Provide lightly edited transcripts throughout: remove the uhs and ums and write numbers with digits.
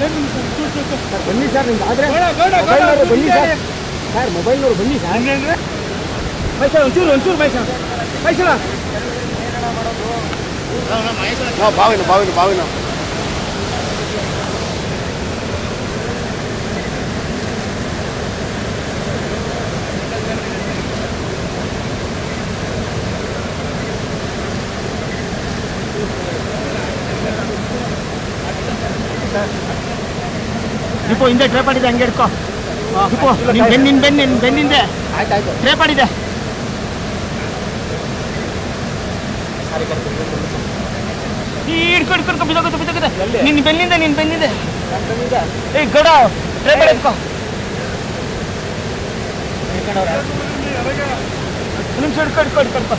ಬನ್ನಿ ಸರ್, ನಿಮ್ಗೆ ಆದರೆ ಬನ್ನಿ ಸರ್. ಸರ್ ಮೊಬೈಲ್ನವ್ರು ಬನ್ನಿ ಸರ್. ಮೈಸೂರು ಒಂಚೂರು ಮೈಸೂರ ಬಾವಿನ ದೀಪು ಹಿಂದೆ ಟ್ರೇ ಮಾಡಿದೆ, ಹಂಗೆ ಹಿಡ್ಕೊ. ದೀಪು ಬೆನ್ನಿಂದೆ ಆಯ್ತಾಯ್ತು ಟ್ರೇ ಮಾಡಿದೆ. ಹಿಡ್ಕೊ ಬಿದ್ದೋಗುತ್ತೆ. ನಿನ್ನ ಬೆನ್ನಿಂದೆ ಏ ಗಡ ಟ್ರೇ ಮಾಡಿ ಹಿಡ್ಕೊ. ನಿಮಿಷ ಹಿಡ್ಕೊ.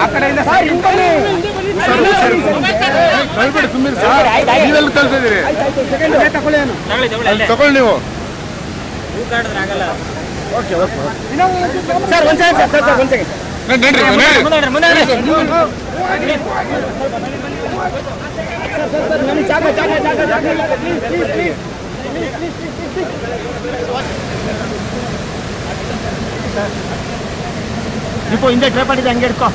ಆ ಕಡೆಯಿಂದ ತಗೊಳ್ಳಿ ನೀವು. ಸರ್ ಒಂದ್ ಸೆಕೆಂಡ್ ನಮಗೆ ಜಾಗ ದೀಪು ಹಿಂದೆ ಟ್ರೇ ಮಾಡಿದೆ, ಹಂಗೆ ಹಿಡ್ಕೊ.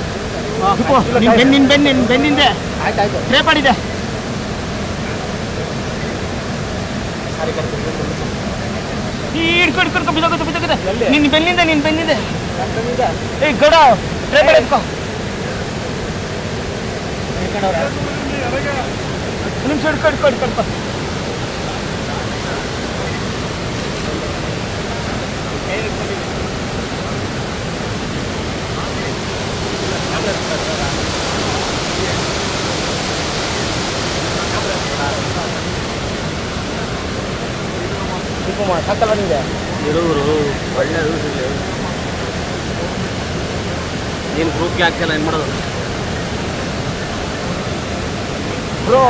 ದೀಪು ಬೆನ್ನಿಂದೆ ಆಯ್ತಾಯ್ತು ಟ್ರೇ ಮಾಡಿದೆ. ಹಿಡ್ಕೊ ಬಿದ್ದೋಗುತ್ತೆ. ನಿನ್ನ ಬೆನ್ನಿಂದೆ ಏ ಗಡ ಟ್ರೇ ಮಾಡಿ ಹಿಡ್ಕೊ. ನಿಮಿಷ ಹಿಡ್ಕೊ. ಸಾಕಲ್ವ ನಿಮಗೆ ಇರೋರು ಒಳ್ಳೆ ಏನು ಗ್ರೂಪ್ಗೆ ಆಗ್ತಿಲ್ಲ, ಏನು ಮಾಡೋದು ಬ್ರೋ.